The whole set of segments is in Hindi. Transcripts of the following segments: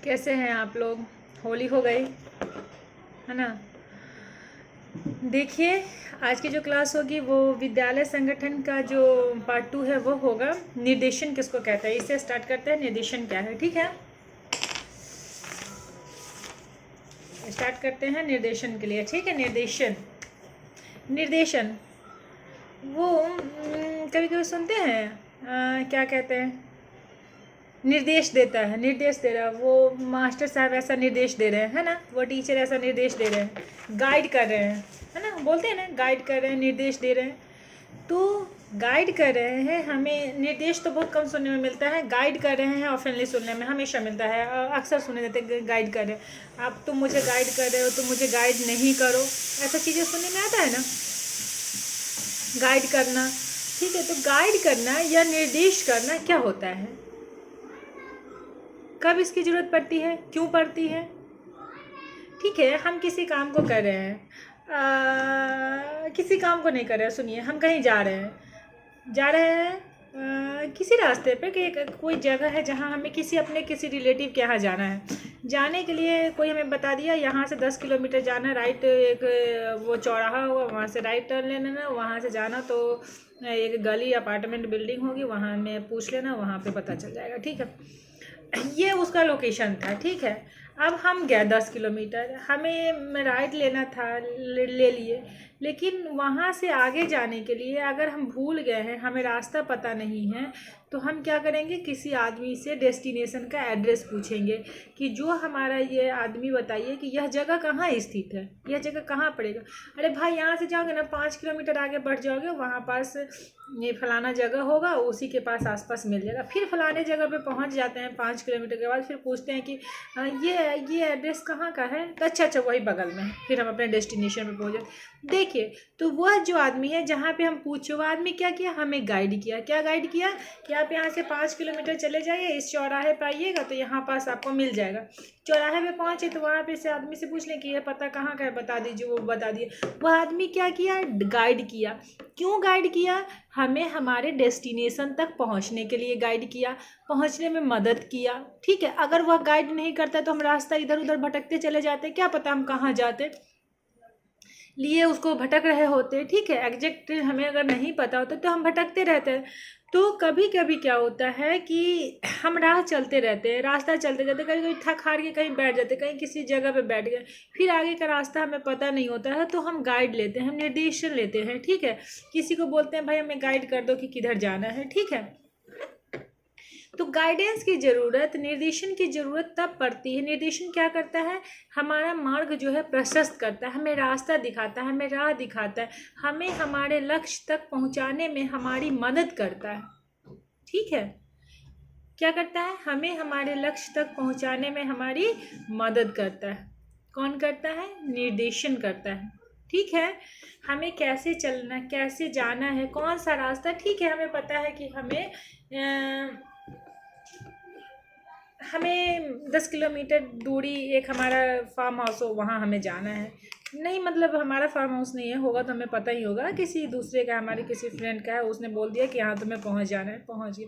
कैसे हैं आप लोग। होली हो गई है ना। देखिए, आज की जो क्लास होगी वो विद्यालय संगठन का जो पार्ट 2 है वो होगा। निर्देशन किसको कहते हैं, इससे स्टार्ट करते हैं। निर्देशन क्या है, ठीक है। स्टार्ट करते हैं निर्देशन के लिए, ठीक है। निर्देशन निर्देशन वो कभी कभी सुनते हैं क्या कहते हैं, निर्देश देता है, निर्देश दे रहा है। वो मास्टर साहब ऐसा निर्देश दे रहे हैं, है ना। वो टीचर ऐसा निर्देश दे रहे हैं, गाइड कर रहे हैं, है ना। बोलते हैं ना, गाइड कर रहे हैं, निर्देश दे रहे हैं। तो गाइड कर रहे हैं, हमें निर्देश तो बहुत कम सुनने में मिलता है, गाइड कर रहे हैं ऑफनली सुनने में हमेशा मिलता है। अक्सर सुने जाते हैं गाइड कर रहे हैं, आप तुम मुझे गाइड कर रहे हो, तुम मुझे गाइड नहीं करो, ऐसा चीज़ें सुनने में आता है ना। गाइड करना, ठीक है। तो गाइड करना या निर्देश करना क्या होता है, कब इसकी ज़रूरत पड़ती है, क्यों पड़ती है। ठीक है, हम किसी काम को कर रहे हैं, किसी काम को नहीं कर रहे हैं। सुनिए, हम कहीं जा रहे हैं किसी रास्ते पे कि कोई जगह है जहाँ हमें किसी रिलेटिव के यहाँ जाना है। जाने के लिए कोई हमें बता दिया यहाँ से 10 किलोमीटर जाना, राइट एक वो चौराहा होगा, वहाँ से राइट टर्न लेना, वहाँ से जाना तो एक गली अपार्टमेंट बिल्डिंग होगी, वहाँ में पूछ लेना, वहाँ पे पता चल जाएगा, ठीक है। ये उसका लोकेशन था, ठीक है। अब हम गए 10 किलोमीटर, हमें राइट लेना था, ले लिए। लेकिन वहाँ से आगे जाने के लिए अगर हम भूल गए हैं, हमें रास्ता पता नहीं है, तो हम क्या करेंगे, किसी आदमी से डेस्टिनेशन का एड्रेस पूछेंगे कि जो हमारा ये आदमी बताइए कि यह जगह कहाँ स्थित है, यह जगह कहाँ पड़ेगा। अरे भाई, यहाँ से जाओगे ना 5 किलोमीटर आगे बढ़ जाओगे, वहाँ पास ये फलाना जगह होगा, उसी के पास आसपास मिल जाएगा। फिर फलाने जगह पे पहुँच जाते हैं, 5 किलोमीटर के बाद फिर पूछते हैं कि ये एड्रेस कहाँ का है, तो अच्छा वही बगल में है। फिर हम अपने डेस्टिनेशन पे पहुँच जाते। देखिए, तो वह जो आदमी है जहाँ पे हम पूछे, वो आदमी क्या किया, हमें गाइड किया। क्या गाइड किया कि आप यहाँ से 5 किलोमीटर चले जाइए, इस चौराहे पर आइएगा तो यहाँ पास आपको मिल जाएगा। चौराहे पे पहुँचे तो वहाँ पे से आदमी से पूछ लें कि यह पता कहाँ का है, बता दीजिए, वो बता दिए। वह आदमी क्या किया, गाइड किया। क्यों गाइड किया, हमें हमारे डेस्टिनेशन तक पहुंचने के लिए गाइड किया, पहुंचने में मदद किया, ठीक है। अगर वह गाइड नहीं करता तो हम रास्ता इधर उधर भटकते चले जाते, क्या पता हम कहाँ जाते, लिए उसको भटक रहे होते, ठीक है। एग्जैक्ट हमें अगर नहीं पता होता तो हम भटकते रहते हैं। तो कभी कभी क्या होता है कि हम राह चलते रहते हैं, रास्ता चलते जाते, कभी कभी थक हार के कहीं बैठ जाते, कहीं किसी जगह पे बैठ गए, फिर आगे का रास्ता हमें पता नहीं होता है, तो हम गाइड लेते हैं, हम निर्देशन लेते हैं, ठीक है। किसी को बोलते हैं भाई हमें गाइड कर दो कि किधर जाना है, ठीक है। तो गाइडेंस की ज़रूरत, निर्देशन की ज़रूरत तब पड़ती है। निर्देशन क्या करता है, हमारा मार्ग जो है प्रशस्त करता है, हमें रास्ता दिखाता है, हमें राह दिखाता है, हमें हमारे लक्ष्य तक पहुंचाने में हमारी मदद करता है, ठीक है। क्या करता है, हमें हमारे लक्ष्य तक पहुंचाने में हमारी मदद करता है। कौन करता है, निर्देशन करता है, ठीक है। हमें कैसे चलना, कैसे जाना है, कौन सा रास्ता, ठीक है। हमें पता है कि हमें 10 किलोमीटर दूरी एक हमारा फार्म हाउस हो, वहाँ हमें जाना है। नहीं, मतलब हमारा फार्म हाउस नहीं है, होगा तो हमें पता ही होगा, किसी दूसरे का, हमारे किसी फ्रेंड का है, उसने बोल दिया कि यहाँ तुम्हें पहुँच जाना है, पहुँच गए।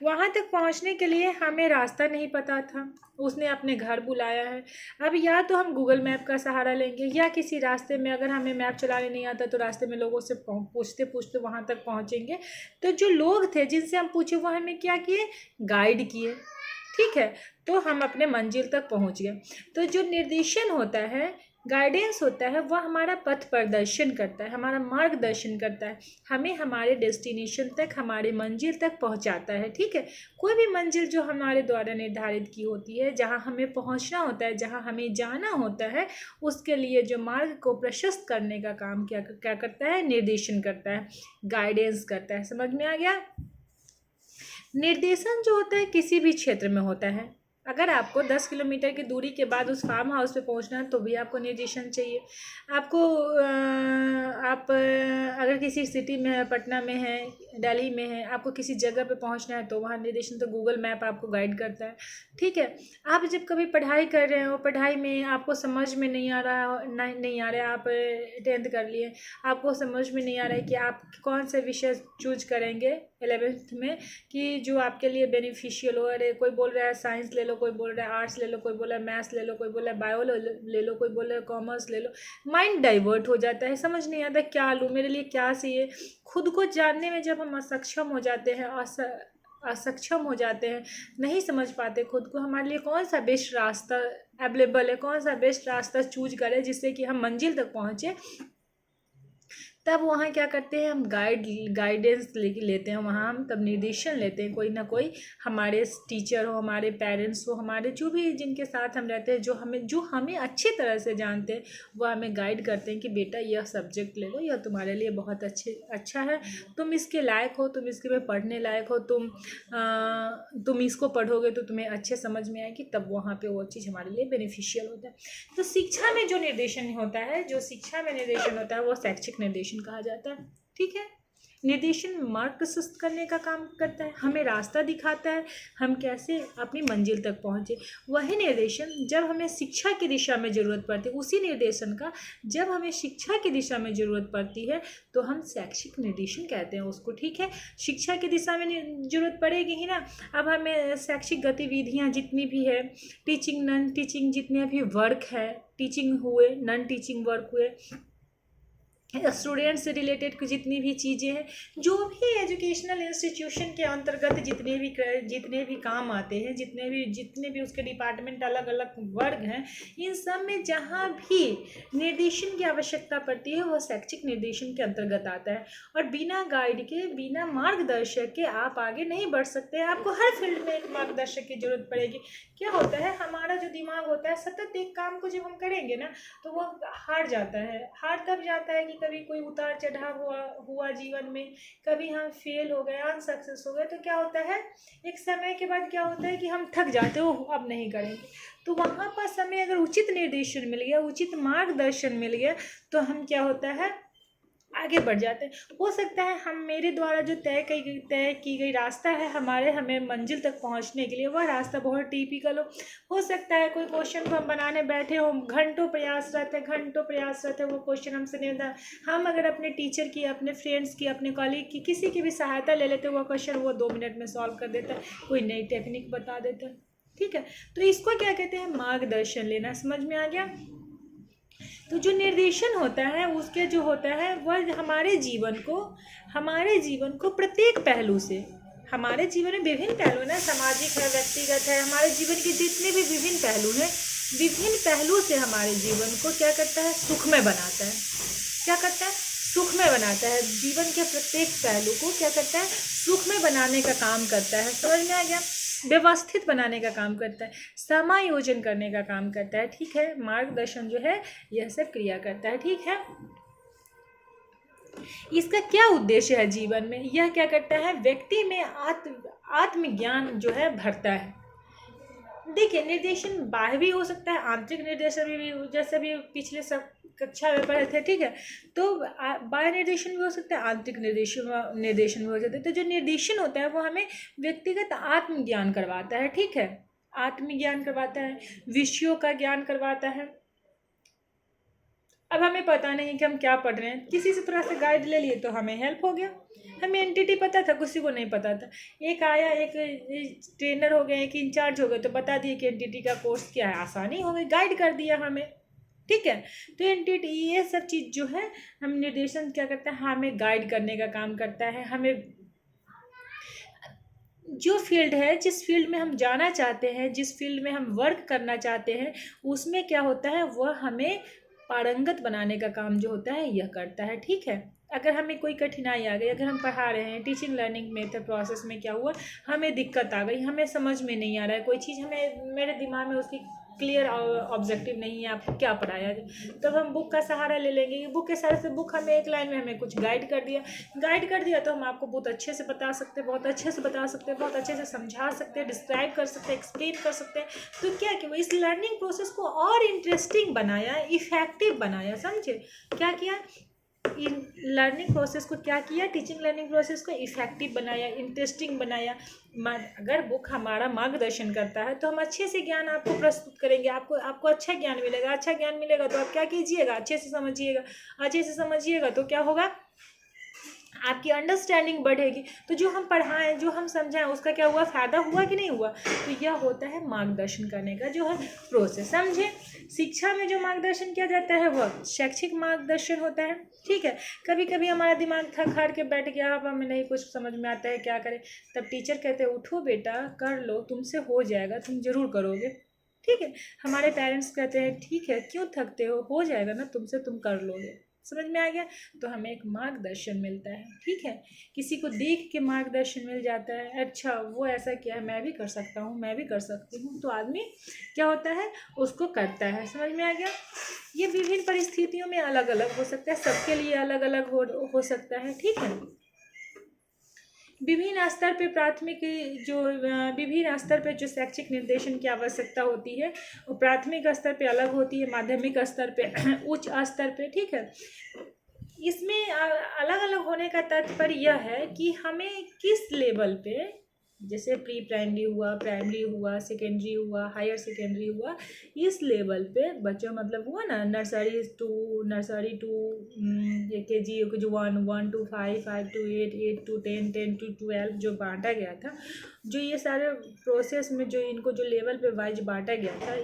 वहाँ तक पहुँचने के लिए हमें रास्ता नहीं पता था, उसने अपने घर बुलाया है। अब या तो हम गूगल मैप का सहारा लेंगे, या किसी रास्ते में अगर हमें मैप चलाने नहीं आता तो रास्ते में लोगों से पूछते पूछते वहाँ तक पहुँचेंगे। तो जो लोग थे जिनसे हम पूछे, वो हमें क्या किए, गाइड किए, ठीक है। तो हम अपने मंजिल तक पहुंच गए। तो जो निर्देशन होता है, गाइडेंस होता है, वह हमारा पथ प्रदर्शन करता है, हमारा मार्गदर्शन करता है, हमें हमारे डेस्टिनेशन तक, हमारे मंजिल तक पहुंचाता है, ठीक है। कोई भी मंजिल जो हमारे द्वारा निर्धारित की होती है, जहां हमें पहुंचना होता है, जहां हमें जाना होता है, उसके लिए जो मार्ग को प्रशस्त करने का काम क्या करता है, निर्देशन करता है, गाइडेंस करता है। समझ में आ गया। निर्देशन जो होता है किसी भी क्षेत्र में होता है। अगर आपको 10 किलोमीटर की दूरी के बाद उस फार्म हाउस पे पहुंचना है तो भी आपको निर्देशन चाहिए। आपको आप अगर किसी सिटी में है, पटना में है, दिल्ली में है, आपको किसी जगह पे पहुंचना है तो वहाँ निर्देशन, तो गूगल मैप आपको गाइड करता है, ठीक है। आप जब कभी पढ़ाई कर रहे हो, पढ़ाई में आपको समझ में नहीं आ रहा, नहीं आ रहा है, आप 10th कर लिए, आपको समझ में नहीं आ रहा है कि आप कौन सा विषय चूज करेंगे 11th में कि जो आपके लिए बेनिफिशियल हो। अरे कोई बोल रहा है साइंस ले लो, कोई बोल रहा है आर्ट्स ले लो, कोई बोल रहा है मैथ्स ले लो, कोई बोल रहा है बायो ले लो, कोई बोल रहा है कॉमर्स ले लो। माइंड डाइवर्ट हो जाता है, समझ नहीं आता क्या लूँ, मेरे लिए क्या चाहिए। खुद को जानने में जब हम असक्षम हो जाते हैं, असक्षम हो जाते हैं, नहीं समझ पाते खुद को, हमारे लिए कौन सा बेस्ट रास्ता अवेलेबल है, कौन सा बेस्ट रास्ता चूज करें जिससे कि हम मंजिल तक पहुँचे, तब वहाँ क्या करते हैं हम गाइडेंस लेते हैं। वहाँ हम तब निर्देशन लेते हैं, कोई ना कोई हमारे टीचर हो, हमारे पेरेंट्स हो, हमारे जो भी जिनके साथ हम रहते हैं, जो हमें अच्छी तरह से जानते हैं, वो हमें गाइड करते हैं कि बेटा यह सब्जेक्ट ले लो, यह तुम्हारे लिए बहुत अच्छा है, तुम इसके लायक हो, तुम इसके में पढ़ने लायक हो, तुम इसको पढ़ोगे तो तुम्हें अच्छे समझ में आएगी, तब वहाँ पर वो चीज़ हमारे लिए बेनिफिशियल होता है। तो शिक्षा में जो निर्देशन होता है, जो शिक्षा में निर्देशन होता है, वो शैक्षिक निर्देशन कहा जाता है। ठीक है, निर्देशन मार्ग प्रशस्त करने का काम करता है, हमें रास्ता दिखाता है हम कैसे अपनी मंजिल तक पहुंचे। वही निर्देशन जब हमें शिक्षा की दिशा में ज़रूरत पड़ती है, उसी निर्देशन का जब हमें शिक्षा की दिशा में ज़रूरत पड़ती है तो हम शैक्षिक निर्देशन कहते हैं उसको। ठीक है, शिक्षा की दिशा में ज़रूरत पड़ेगी ही ना। अब हमें शैक्षिक गतिविधियाँ जितनी भी है, टीचिंग नॉन टीचिंग जितने भी वर्क है, टीचिंग हुए नॉन टीचिंग वर्क हुए, स्टूडेंट से रिलेटेड जितनी भी चीज़ें हैं, जो भी एजुकेशनल इंस्टीट्यूशन के अंतर्गत जितने भी काम आते हैं, जितने भी उसके डिपार्टमेंट अलग अलग वर्ग हैं, इन सब में जहाँ भी निर्देशन की आवश्यकता पड़ती है वो शैक्षिक निर्देशन के अंतर्गत आता है। और बिना गाइड के, बिना मार्गदर्शक के आप आगे नहीं बढ़ सकते। आपको हर फील्ड में एक मार्गदर्शक की जरूरत पड़ेगी। क्या होता है, हमारा जो दिमाग होता है, सतत एक काम को जब हम करेंगे ना तो वो हार जाता है। हार तब जाता है कि कभी कोई उतार चढ़ाव हुआ जीवन में, कभी हम फेल हो गए, अनसक्सेस हो गए, तो क्या होता है, एक समय के बाद क्या होता है कि हम थक जाते हो, अब नहीं करेंगे। तो वहाँ पर समय अगर उचित निर्देशन मिल गया, उचित मार्गदर्शन मिल गया, तो हम क्या होता है आगे बढ़ जाते हैं। हो सकता है हम मेरे द्वारा जो तय की गई रास्ता है हमें मंजिल तक पहुंचने के लिए, वह रास्ता बहुत टिपिकल हो सकता है कोई क्वेश्चन को हम बनाने बैठे हो, घंटों प्रयासरत है, वो क्वेश्चन हमसे नहीं होता। हम अगर अपने टीचर की, अपने फ्रेंड्स की, अपने कॉलीग की, किसी की भी सहायता ले लेते, वो क्वेश्चन वो 2 मिनट में सॉल्व कर देता है, कोई नई टेक्निक बता देता है। ठीक है, तो इसको क्या कहते हैं, मार्गदर्शन लेना। समझ में आ गया। तो जो निर्देशन होता है उसके जो होता है वह हमारे जीवन को प्रत्येक पहलू से, हमारे जीवन में विभिन्न पहलू ना, सामाजिक है, व्यक्तिगत है, हमारे जीवन के जितने भी विभिन्न पहलू हैं, विभिन्न पहलू से हमारे जीवन को क्या करता है, सुखमय बनाता है। क्या करता है, सुखमय बनाता है। जीवन के प्रत्येक पहलू को क्या करता है, सुखमय बनाने का काम करता है। समझ में आ गया। व्यवस्थित बनाने का काम करता है, समायोजन करने का काम करता है। ठीक है, मार्गदर्शन जो है यह सब क्रिया करता है। ठीक है, इसका क्या उद्देश्य है जीवन में, यह क्या करता है, व्यक्ति में आत्मज्ञान जो है भरता है। देखिए, निर्देशन बाह्य भी हो सकता है, आंतरिक निर्देशन भी, जैसे भी पिछले सब कक्षा में पढ़े थे। ठीक है, तो बाह्य निर्देशन भी हो सकता है, आंतरिक निर्देशन भी हो सकता है। तो जो निर्देशन होता है वो हमें व्यक्तिगत आत्मज्ञान करवाता है। ठीक है, आत्मज्ञान करवाता है, विषयों का ज्ञान करवाता है। अब हमें पता नहीं कि हम क्या पढ़ रहे हैं, किसी से थोड़ा सा गाइड ले लिए तो हमें हेल्प हो गया। हमें एंटिटी पता था, किसी को नहीं पता था, एक आया, एक ट्रेनर हो गए, एक इंचार्ज हो गए, तो बता दिए कि एंटिटी का कोर्स क्या है, आसानी हो गई, गाइड कर दिया हमें। ठीक है, तो एंटिटी ये सब चीज़ जो है, हम निर्देशन क्या करता है, हमें गाइड करने का काम करता है। हमें जो फील्ड है, जिस फील्ड में हम जाना चाहते हैं, जिस फील्ड में हम वर्क करना चाहते हैं, उसमें क्या होता है, वह हमें पारंगत बनाने का काम जो होता है यह करता है। ठीक है, अगर हमें कोई कठिनाई आ गई, अगर हम पढ़ा रहे हैं, टीचिंग लर्निंग मेथड प्रोसेस में क्या हुआ, हमें दिक्कत आ गई, हमें समझ में नहीं आ रहा है कोई चीज़, हमें मेरे दिमाग में उसकी क्लियर ऑब्जेक्टिव नहीं है आपको क्या पढ़ाया है, तब हम बुक का सहारा ले लेंगे। बुक के सहारे से, बुक हमें एक लाइन में हमें कुछ गाइड कर दिया तो हम आपको बहुत अच्छे से बता सकते हैं, बहुत अच्छे से समझा सकते हैं, डिस्क्राइब कर सकते हैं, एक्सप्लेन कर सकते हैं। तो क्या कि वो इस लर्निंग प्रोसेस को और इंटरेस्टिंग बनाया, इफेक्टिव बनाया। समझे, क्या किया, इन लर्निंग प्रोसेस को क्या किया, टीचिंग लर्निंग प्रोसेस को इफेक्टिव बनाया, इंटरेस्टिंग बनाया। अगर बुक हमारा मार्गदर्शन करता है तो हम अच्छे से ज्ञान आपको प्रस्तुत करेंगे, आपको अच्छा ज्ञान मिलेगा। तो आप क्या कीजिएगा, अच्छे से समझिएगा तो क्या होगा, आपकी अंडरस्टैंडिंग बढ़ेगी। तो जो हम पढ़ाएं, जो हम समझाएं, उसका क्या हुआ, फ़ायदा हुआ कि नहीं हुआ। तो यह होता है मार्गदर्शन करने का जो है प्रोसेस। समझे, शिक्षा में जो मार्गदर्शन किया जाता है वह शैक्षिक मार्गदर्शन होता है। ठीक है, कभी कभी हमारा दिमाग थक हार के बैठ गया, अब हमें नहीं कुछ समझ में आता है, क्या करें, तब टीचर कहते हैं उठो बेटा, कर लो, तुमसे हो जाएगा, तुम जरूर करोगे। ठीक है, हमारे पेरेंट्स कहते हैं ठीक है, क्यों थकते हो जाएगा ना तुमसे, तुम कर लोगे। समझ में आ गया। तो हमें एक मार्गदर्शन मिलता है। ठीक है, किसी को देख के मार्गदर्शन मिल जाता है, अच्छा वो ऐसा किया है, मैं भी कर सकता हूँ, मैं भी कर सकती हूँ, तो आदमी क्या होता है, उसको करता है। समझ में आ गया। ये विभिन्न परिस्थितियों में अलग अलग हो सकता है, सबके लिए अलग अलग हो सकता है। ठीक है, विभिन्न स्तर पे प्राथमिक जो विभिन्न स्तर पे जो शैक्षिक निर्देशन की आवश्यकता होती है वो प्राथमिक स्तर पे अलग होती है, माध्यमिक स्तर पे, उच्च स्तर पे। ठीक है, इसमें अलग अलग होने का तात्पर्य यह है कि हमें किस लेवल पे, जैसे प्री प्राइमरी हुआ, प्राइमरी हुआ, सेकेंडरी हुआ, हायर सेकेंडरी हुआ, इस लेवल पे बच्चों, मतलब हुआ ना nursery to KG 1 to 5, 5 to 8, 8 to 10, 10 to 12 जो बांटा गया था, जो ये सारे प्रोसेस में जो इनको जो लेवल पे वाइज बांटा गया था,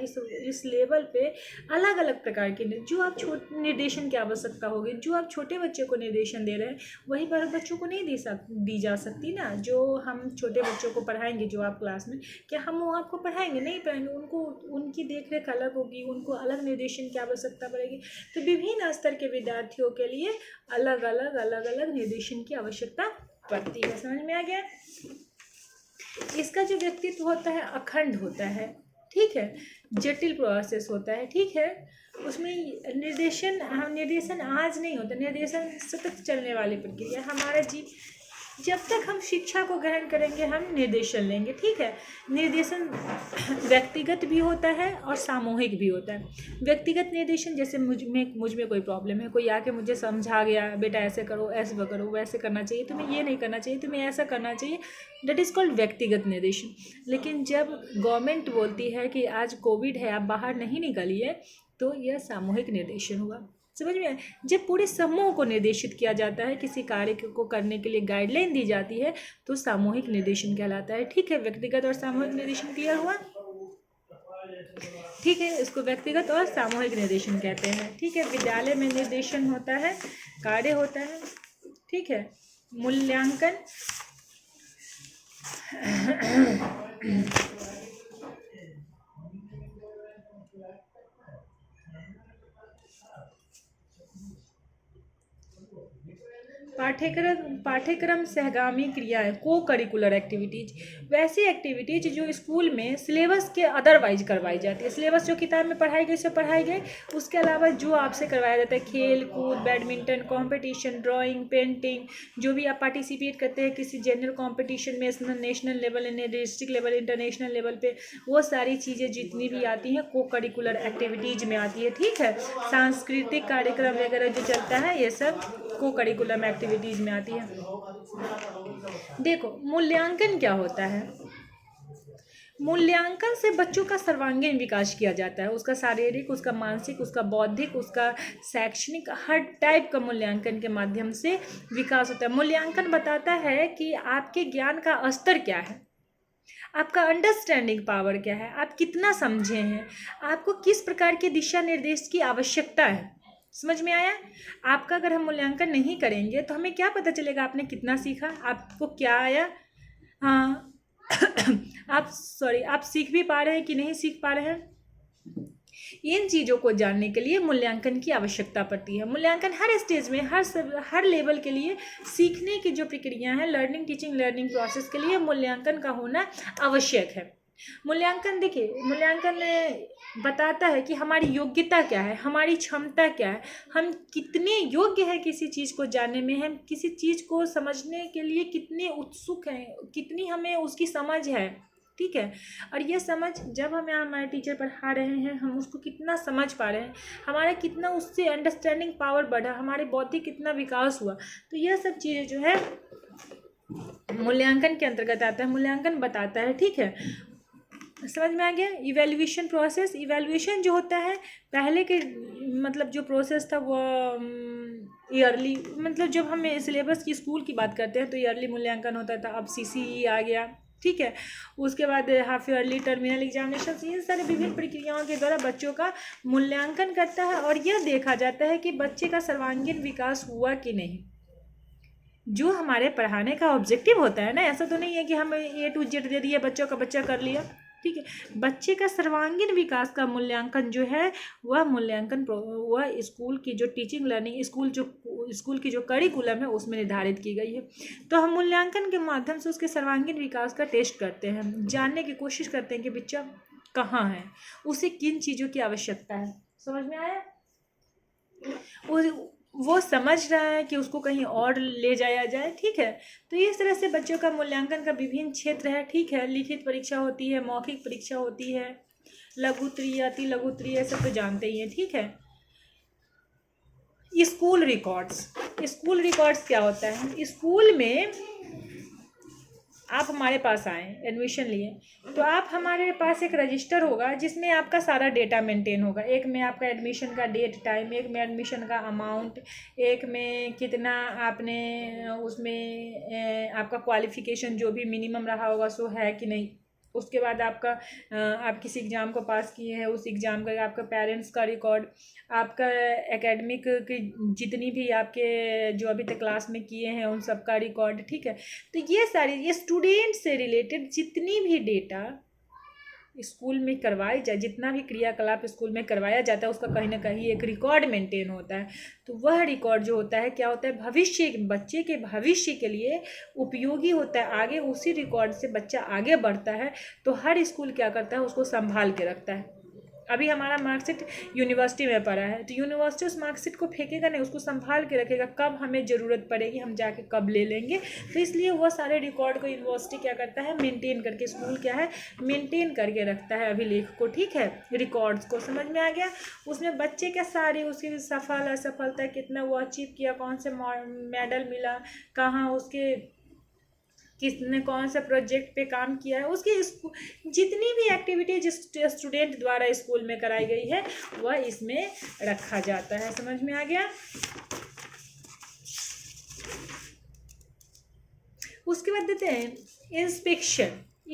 इस लेवल पे अलग अलग प्रकार के जो आप निर्देशन की आवश्यकता होगी, जो आप छोटे बच्चे को निर्देशन दे रहे हैं वही बड़े बच्चों को नहीं दी जा सकती ना। जो हम छोटे बच्चों को पढ़ाएंगे, जो आप क्लास में, क्या हम वो आपको पढ़ाएंगे, नहीं पढ़ाएंगे, उनको उनकी देख रेख अलग होगी, उनको अलग निर्देशन की आवश्यकता पड़ेगी। तो विभिन्न स्तर के विद्यार्थियों के लिए अलग अलग निर्देशन की आवश्यकता पड़ती है। समझ में आ गया। इसका जो व्यक्तित्व होता है अखंड होता है। ठीक है, जटिल प्रोसेस होता है। ठीक है, उसमें निर्देशन आज नहीं होता, निर्देशन सतत चलने वाली प्रक्रिया। हमारा जब तक हम शिक्षा को ग्रहण करेंगे हम निर्देशन लेंगे। ठीक है, निर्देशन व्यक्तिगत भी होता है और सामूहिक भी होता है। व्यक्तिगत निर्देशन, जैसे मुझ में कोई प्रॉब्लम है, कोई आके मुझे समझा गया, बेटा ऐसे करो, ऐसे करो, वैसे करना चाहिए, तुम्हें ये नहीं करना चाहिए, तुम्हें ऐसा करना चाहिए, दैट इज़ कॉल्ड व्यक्तिगत निर्देशन। लेकिन जब गवर्नमेंट बोलती है कि आज कोविड है, आप बाहर नहीं निकलिए, तो यह सामूहिक निर्देशन हुआ। समझ में आया। जब पूरे समूह को निर्देशित किया जाता है, किसी कार्य को करने के लिए गाइडलाइन दी जाती है, तो सामूहिक निर्देशन कहलाता है। ठीक है, व्यक्तिगत और सामूहिक निर्देशन क्लियर हुआ। ठीक है, इसको व्यक्तिगत और सामूहिक निर्देशन कहते हैं। ठीक है, विद्यालय में निर्देशन होता है, कार्य होता है। ठीक है, मूल्यांकन पाठ्यक्रम सहगामी क्रियाएं, को करिकुलर एक्टिविटीज, वैसी एक्टिविटीज जो स्कूल में सिलेबस के अदरवाइज करवाई जाती है। सिलेबस जो किताब में पढ़ाई गई से पढ़ाई गई, उसके अलावा जो आपसे करवाया जाता है, खेल कूद, बैडमिंटन कॉम्पिटिशन, ड्राइंग, पेंटिंग, जो भी आप पार्टिसिपेट करते हैं किसी जनरल कॉम्पिटिशन में, national level, district level, international level पे, वो सारी चीज़ें जितनी भी आती हैं को करिकुलर एक्टिविटीज में आती है। ठीक है, सांस्कृतिक कार्यक्रम वगैरह जो चलता है ये सब को करिकुलम एक्टिविटीज में आती है। देखो, मूल्यांकन क्या होता है। मूल्यांकन से बच्चों का सर्वांगीण विकास किया जाता है, उसका शारीरिक, उसका मानसिक, उसका बौद्धिक, उसका शैक्षणिक, हर टाइप का मूल्यांकन के माध्यम से विकास होता है। मूल्यांकन बताता है कि आपके ज्ञान का स्तर क्या है, आपका अंडरस्टैंडिंग पावर क्या है, आप कितना समझे हैं, आपको किस प्रकार के दिशा निर्देश की आवश्यकता है। समझ में आया। आपका अगर हम मूल्यांकन नहीं करेंगे तो हमें क्या पता चलेगा आपने कितना सीखा, आपको क्या आया। हाँ आप सीख भी पा रहे हैं कि नहीं सीख पा रहे हैं। इन चीज़ों को जानने के लिए मूल्यांकन की आवश्यकता पड़ती है। मूल्यांकन हर स्टेज में, हर लेवल के लिए सीखने की जो प्रक्रिया है, लर्निंग टीचिंग लर्निंग प्रोसेस के लिए मूल्यांकन का होना आवश्यक है। मूल्यांकन, देखिए, मूल्यांकन बताता है कि हमारी योग्यता क्या है, हमारी क्षमता क्या है, हम कितने योग्य हैं किसी चीज़ को जानने में, हम किसी चीज़ को समझने के लिए कितने उत्सुक हैं, कितनी हमें उसकी समझ है। ठीक है, और ये समझ जब हमें हमारे टीचर पढ़ा रहे हैं, हम उसको कितना समझ पा रहे हैं, हमारा कितना उससे अंडरस्टैंडिंग पावर बढ़ा, हमारे बौद्धिक कितना विकास हुआ, तो यह सब चीज़ें जो है मूल्यांकन के अंतर्गत आता है। मूल्यांकन बताता है। ठीक है, समझ में आ गया। इवैल्यूएशन प्रोसेस, इवैल्यूएशन जो होता है, पहले के मतलब जो प्रोसेस था वो ईयरली, मतलब जब हम सिलेबस की स्कूल की बात करते हैं तो ईयरली मूल्यांकन होता था, अब सीसीई आ गया, ठीक है। उसके बाद हाफ ईयरली, टर्मिनल एग्जामिनेशन, ये सारे विभिन्न प्रक्रियाओं के द्वारा बच्चों का मूल्यांकन करता है और यह देखा जाता है कि बच्चे का सर्वांगीण विकास हुआ कि नहीं। जो हमारे पढ़ाने का ऑब्जेक्टिव होता है ना, ऐसा तो नहीं है कि हम ए टू जेड दे दिए बच्चों का, बच्चा कर लिया, ठीक है। बच्चे का सर्वांगीण विकास का मूल्यांकन जो है, वह मूल्यांकन वह स्कूल की जो टीचिंग लर्निंग, स्कूल की जो करिकुलम है उसमें निर्धारित की गई है। तो हम मूल्यांकन के माध्यम से उसके सर्वांगीण विकास का टेस्ट करते हैं, जानने की कोशिश करते हैं कि बच्चा कहाँ है, उसे किन चीज़ों की आवश्यकता है। समझ में आया? वो समझ रहा है कि उसको कहीं और ले जाया जाए, ठीक है। तो इस तरह से बच्चों का मूल्यांकन का विभिन्न क्षेत्र है, ठीक है। लिखित परीक्षा होती है, मौखिक परीक्षा होती है, लघु उत्तरीय, अति लघु उत्तरीय, सब तो जानते ही हैं, ठीक है। स्कूल रिकॉर्ड्स क्या होता है? स्कूल में आप हमारे पास आए, एडमिशन लिए, तो आप हमारे पास एक रजिस्टर होगा जिसमें आपका सारा डेटा मेंटेन होगा। एक में आपका एडमिशन का डेट टाइम, एक में एडमिशन का अमाउंट, एक में कितना आपने उसमें आपका क्वालिफिकेशन जो भी मिनिमम रहा होगा सो है कि नहीं। उसके बाद आपका आप किसी एग्ज़ाम को पास किए हैं, उस एग्ज़ाम का आपका पेरेंट्स का रिकॉर्ड, आपका एकेडमिक की जितनी भी आपके जो अभी तक क्लास में किए हैं उन सब का रिकॉर्ड, ठीक है। तो ये सारी, ये स्टूडेंट से रिलेटेड जितनी भी डेटा स्कूल में करवाई जाए, जितना भी क्रियाकलाप स्कूल में करवाया जाता है, उसका कहीं ना कहीं एक रिकॉर्ड मेंटेन होता है। तो वह रिकॉर्ड जो होता है क्या होता है, भविष्य, बच्चे के भविष्य के लिए उपयोगी होता है। आगे उसी रिकॉर्ड से बच्चा आगे बढ़ता है, तो हर स्कूल क्या करता है, उसको संभाल के रखता है। अभी हमारा मार्कशीट यूनिवर्सिटी में पड़ा है, तो यूनिवर्सिटी उस मार्कशीट को फेंकेगा नहीं, उसको संभाल के रखेगा, कब हमें ज़रूरत पड़ेगी हम जाके कब ले लेंगे। तो इसलिए वह सारे रिकॉर्ड को यूनिवर्सिटी क्या करता है, मेंटेन करके, स्कूल क्या है, मेंटेन करके रखता है अभिलेख को, ठीक है। रिकॉर्ड्स को समझ में आ गया। उसमें बच्चे के सारी उसकी सफल असफलता, कितना वो अचीव किया, कौन से मेडल मिला, कहाँ उसके किसने कौन सा प्रोजेक्ट पे काम किया है, उसकी जितनी भी एक्टिविटी स्टूडेंट द्वारा स्कूल में कराई गई है वह इसमें रखा जाता है। समझ में आ गया? उसके बाद देते हैं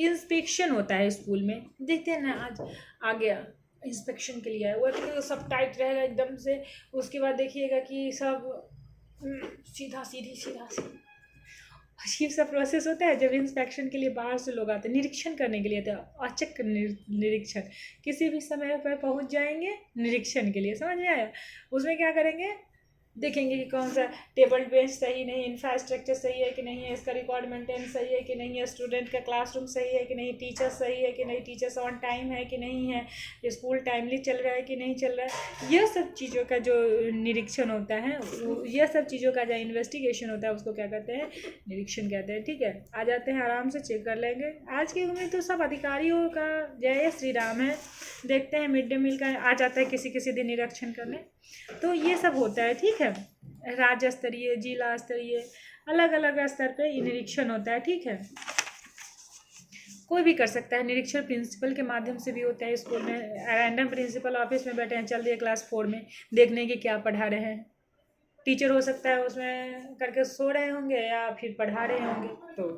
इंस्पेक्शन होता है स्कूल में। देखते हैं ना, आज आ गया इंस्पेक्शन के लिए, वो सब टाइट रहेगा एकदम से। उसके बाद देखिएगा कि सब सीधा सीधी अजीब सा प्रोसेस होता है जब इंस्पेक्शन के लिए बाहर से लोग आते हैं, निरीक्षण करने के लिए। तो औचक निरीक्षण, किसी भी समय पर पहुंच जाएंगे निरीक्षण के लिए। समझ में आया? उसमें क्या करेंगे, देखेंगे कि कौन सा टेबल बेंच सही नहीं, इंफ्रास्ट्रक्चर सही है कि नहीं है, इसका रिकॉर्ड मेंटेन सही है कि नहीं है, स्टूडेंट का क्लासरूम सही है कि नहीं, टीचर सही है कि नहीं, टीचर्स ऑन टाइम है कि नहीं है, स्कूल टाइमली चल रहा है कि नहीं चल रहा है। यह सब चीज़ों का जो निरीक्षण होता है, यह सब चीज़ों का जो इन्वेस्टिगेशन होता है उसको क्या कहते हैं, निरीक्षण कहते हैं, ठीक है। आ जाते हैं, आराम से चेक कर लेंगे। आज की उम्मीद तो सब अधिकारियों का जय श्री राम है। देखते हैं मिड डे मील का आ जाता है किसी किसी दिन निरीक्षण करने। तो ये सब होता है, ठीक है। राज्य स्तरीय, जिला स्तरीय, अलग अलग स्तर पे निरीक्षण होता है, ठीक है। कोई भी कर सकता है निरीक्षण, प्रिंसिपल के माध्यम से भी होता है स्कूल में। रैंडम प्रिंसिपल ऑफिस में बैठे हैं, चल दिए क्लास 4 में, देखने की क्या पढ़ा रहे हैं। टीचर हो सकता है उसमें करके सो रहे होंगे या फिर पढ़ा रहे होंगे, तो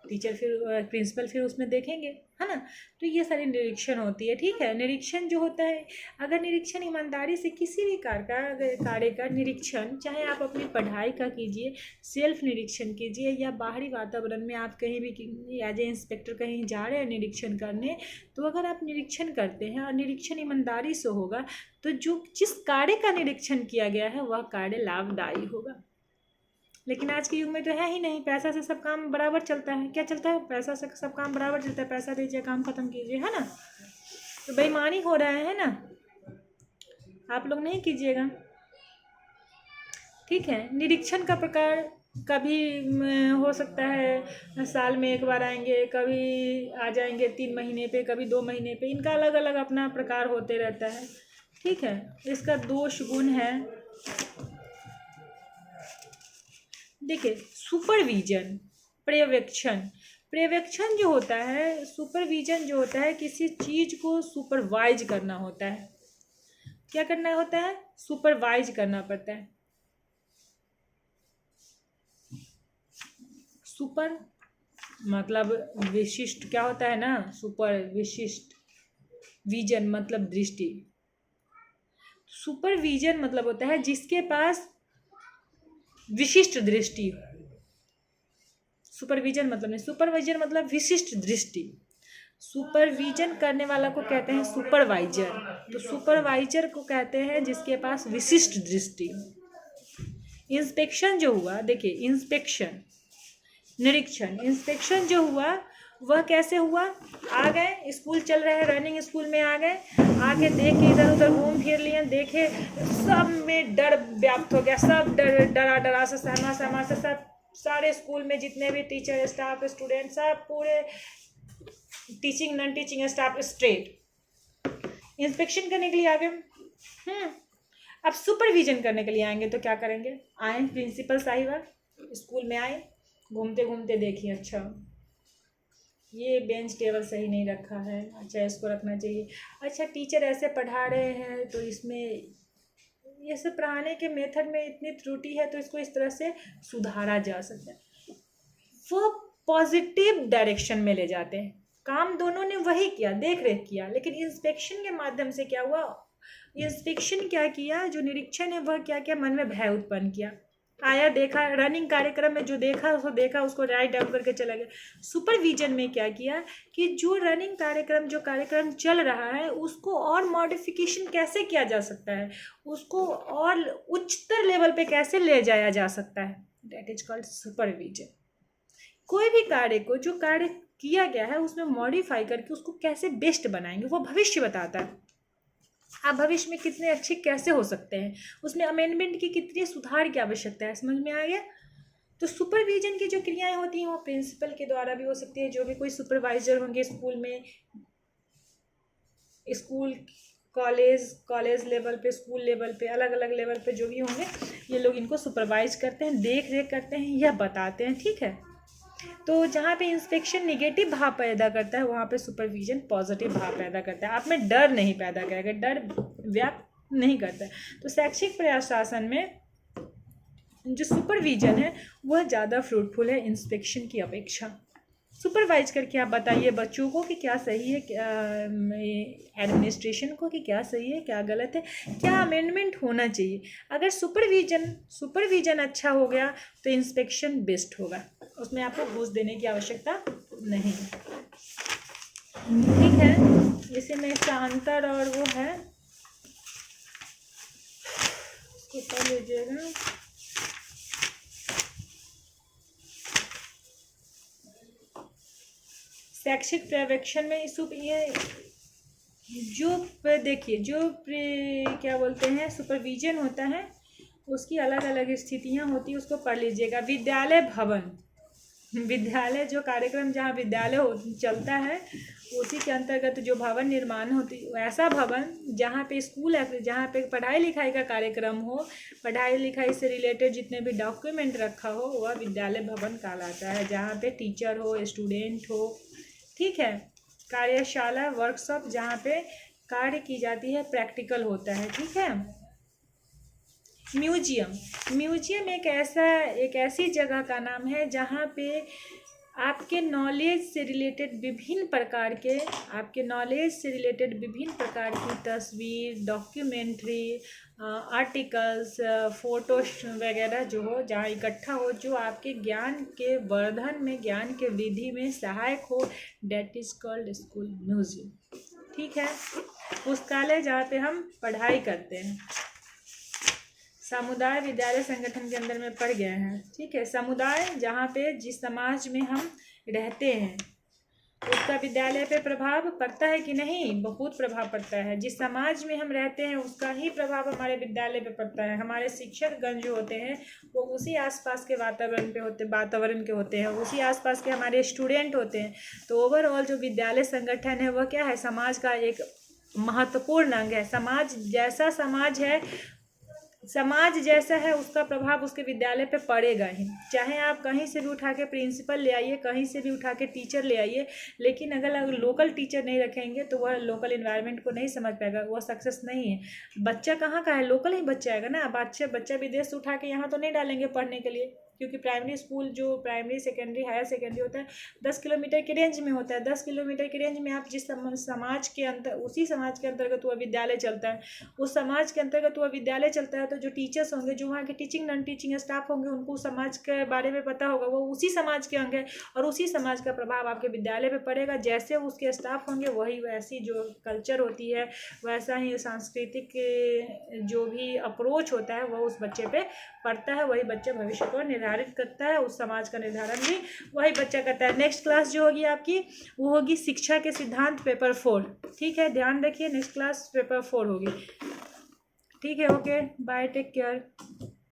टीचर फिर प्रिंसिपल फिर उसमें देखेंगे, है ना। तो ये सारी निरीक्षण होती है, ठीक है। निरीक्षण जो होता है, अगर निरीक्षण ईमानदारी से किसी भी कार्य का निरीक्षण, चाहे आप अपनी पढ़ाई का कीजिए, सेल्फ निरीक्षण कीजिए, या बाहरी वातावरण में आप कहीं भी एज ए इंस्पेक्टर कहीं जा रहे हैं निरीक्षण करने, तो अगर आप निरीक्षण करते हैं और निरीक्षण ईमानदारी से होगा, तो जिस कार्य का निरीक्षण किया गया है वह कार्य लाभदायी होगा। लेकिन आज के युग में तो है ही नहीं, पैसा से सब काम बराबर चलता है। क्या चलता है? पैसा से सब काम बराबर चलता है, पैसा दीजिए काम खत्म कीजिए, है ना। तो बेईमानी हो रहा है ना, आप लोग नहीं कीजिएगा, ठीक है। निरीक्षण का प्रकार कभी हो सकता है साल में एक बार आएंगे, कभी आ जाएंगे 3 महीने पे, कभी 2 महीने पे, इनका अलग अलग अपना प्रकार होते रहता है, ठीक है। इसका दोष गुण है, देखिए, सुपरविजन, पर्यवेक्षण जो होता है, सुपरविजन जो होता है, किसी चीज़ को सुपरवाइज करना होता है। क्या करना होता है? सुपरवाइज करना पड़ता है। सुपर मतलब विशिष्ट क्या होता है ना, सुपर विशिष्ट, विजन मतलब दृष्टि। सुपर विजन मतलब होता है जिसके पास विशिष्ट दृष्टि हो। सुपरविजन मतलब नहीं, सुपरवाइजर मतलब विशिष्ट दृष्टि। सुपरविजन करने वाला को कहते हैं सुपरवाइजर। तो सुपरवाइजर को कहते हैं जिसके पास विशिष्ट दृष्टि। इंस्पेक्शन जो हुआ, देखिए इंस्पेक्शन निरीक्षण, इंस्पेक्शन जो हुआ वह कैसे हुआ, आ गए स्कूल चल रहे हैं, रनिंग स्कूल में आ गए, आके देख के इधर उधर घूम फिर लिए, देखे सब में डर व्याप्त हो गया, सब डरा डरा से सहमा सहमा से सब सारे स्कूल में जितने भी टीचर स्टाफ स्टूडेंट सब पूरे teaching non teaching staff straight inspection करने के लिए आ गए। अब सुपरविजन करने के लिए आएंगे तो क्या करेंगे, आए प्रिंसिपल साहिबा स्कूल में आए, घूमते घूमते देखिए अच्छा ये बेंच टेबल सही नहीं रखा है, अच्छा इसको रखना चाहिए, अच्छा टीचर ऐसे पढ़ा रहे हैं तो इसमें ये सब पढ़ाने के मेथड में इतनी त्रुटि है तो इसको इस तरह से सुधारा जा सकता है। वो पॉजिटिव डायरेक्शन में ले जाते हैं। काम दोनों ने वही किया, देख रेख किया, लेकिन इंस्पेक्शन के माध्यम से क्या हुआ, इंस्पेक्शन क्या किया, जो निरीक्षण है वह क्या किया, मन में भय उत्पन्न किया, आया देखा रनिंग कार्यक्रम में जो देखा उसको राइट डाउन करके चला गया। सुपरविजन में क्या किया कि जो रनिंग कार्यक्रम चल रहा है उसको और मॉडिफिकेशन कैसे किया जा सकता है, उसको और उच्चतर लेवल पे कैसे ले जाया जा सकता है, दैट इज कॉल्ड सुपरविजन। कोई भी कार्य को जो कार्य किया गया है उसमें मॉडिफाई करके उसको कैसे बेस्ट बनाएंगे वो भविष्य बताता है। आप भविष्य में कितने अच्छे कैसे हो सकते हैं, उसमें अमेंडमेंट की कितनी सुधार की आवश्यकता है, समझ में आ गया। तो सुपरविजन की जो क्रियाएं होती हैं वो प्रिंसिपल के द्वारा भी हो सकती है, जो भी कोई सुपरवाइजर होंगे स्कूल में, स्कूल कॉलेज लेवल पे, स्कूल लेवल पे, अलग अलग लेवल पे जो भी होंगे ये लोग इनको सुपरवाइज करते हैं, देख रेख करते हैं, यह बताते हैं, ठीक है। तो जहाँ पे इंस्पेक्शन निगेटिव भाव पैदा करता है वहाँ पे सुपरविजन पॉजिटिव भाव पैदा करता है, आप में डर नहीं पैदा करेगा, डर व्याप्त नहीं करता है। तो शैक्षिक प्रशासन में जो सुपरविजन है वह ज़्यादा फ्रूटफुल है इंस्पेक्शन की अपेक्षा। सुपरवाइज करके आप बताइए बच्चों को कि क्या सही है, एडमिनिस्ट्रेशन को कि क्या सही है क्या गलत है, क्या अमेंडमेंट होना चाहिए। अगर सुपरविजन अच्छा हो गया तो इंस्पेक्शन बेस्ट होगा, उसमें आपको घूस देने की आवश्यकता नहीं, ठीक है। इसी में इसका अंतर और वो है, इसको पढ़ लीजिएगा। शैक्षिक पर्यवेक्षण में ये जो देखिए जो क्या बोलते हैं सुपरविजन होता है उसकी अलग अलग स्थितियां होती है, उसको पढ़ लीजिएगा। विद्यालय भवन, विद्यालय जो कार्यक्रम जहाँ विद्यालय चलता है उसी के अंतर्गत जो भवन निर्माण होती है, ऐसा भवन जहाँ पे स्कूल है, जहाँ पे पढ़ाई लिखाई का कार्यक्रम हो, पढ़ाई लिखाई से रिलेटेड जितने भी डॉक्यूमेंट रखा हो वह विद्यालय भवन कहलाता है, जहाँ पे टीचर हो, स्टूडेंट हो, ठीक है। कार्यशाला वर्कशॉप जहाँ पे कार्य की जाती है, प्रैक्टिकल होता है, ठीक है। म्यूजियम एक ऐसी जगह का नाम है जहाँ पे आपके नॉलेज से रिलेटेड विभिन्न प्रकार की तस्वीर, डॉक्यूमेंट्री, आर्टिकल्स, फोटोज वगैरह जो हो, जहाँ इकट्ठा हो, जो आपके ज्ञान के वर्धन में, ज्ञान के वृद्धि में सहायक हो, that is called school museum, ठीक है। पुस्तकालय जहाँ पे हम पढ़ाई करते हैं। समुदाय विद्यालय संगठन के अंदर में पढ़ गए हैं, ठीक है। समुदाय जहाँ पे जिस समाज में हम रहते हैं उसका विद्यालय पे प्रभाव पड़ता है कि नहीं, बहुत प्रभाव पड़ता है। जिस समाज में हम रहते हैं उसका ही प्रभाव हमारे विद्यालय पे पड़ता है। हमारे शिक्षकगण जो होते हैं वो उसी आसपास के वातावरण के होते हैं, उसी आसपास के हमारे स्टूडेंट होते हैं। तो ओवरऑल जो विद्यालय संगठन है वह क्या है, समाज का एक महत्वपूर्ण अंग है। समाज जैसा है उसका प्रभाव उसके विद्यालय पे पड़ेगा ही, चाहे आप कहीं से भी उठा के प्रिंसिपल ले आइए, कहीं से भी उठा के टीचर ले आइए, लेकिन अगर लोकल टीचर नहीं रखेंगे तो वह लोकल इन्वायरमेंट को नहीं समझ पाएगा, वह सक्सेस नहीं है। बच्चा कहाँ का है, लोकल ही बच्चा आएगा ना। बच्चा विदेश से उठा के यहाँ तो नहीं डालेंगे पढ़ने के लिए, क्योंकि प्राइमरी स्कूल जो प्राइमरी सेकेंडरी हायर सेकेंडरी होता है 10 किलोमीटर के रेंज में होता है। 10 किलोमीटर के रेंज में आप जिस समाज के अंतर उसी समाज के अंतर्गत वह विद्यालय चलता है। उस समाज के अंतर्गत वह विद्यालय चलता है तो जो टीचर्स होंगे, जो वहाँ के टीचिंग नॉन टीचिंग स्टाफ होंगे, उनको समाज के बारे में पता होगा, वो उसी समाज के अंग है और उसी समाज का प्रभाव आपके विद्यालय पे पड़ेगा। जैसे उसके स्टाफ होंगे वही वैसी जो कल्चर होती है, वैसा ही सांस्कृतिक जो भी अप्रोच होता है वह उस बच्चे पे पड़ता है। वही बच्चा भविष्य को निर्धारित करता है, उस समाज का निर्धारण भी वही बच्चा करता है। नेक्स्ट क्लास जो होगी आपकी वो होगी शिक्षा के सिद्धांत पेपर 4। ठीक है, ध्यान रखिए, नेक्स्ट क्लास पेपर 4 होगी। ठीक है, ओके, बाय, टेक केयर।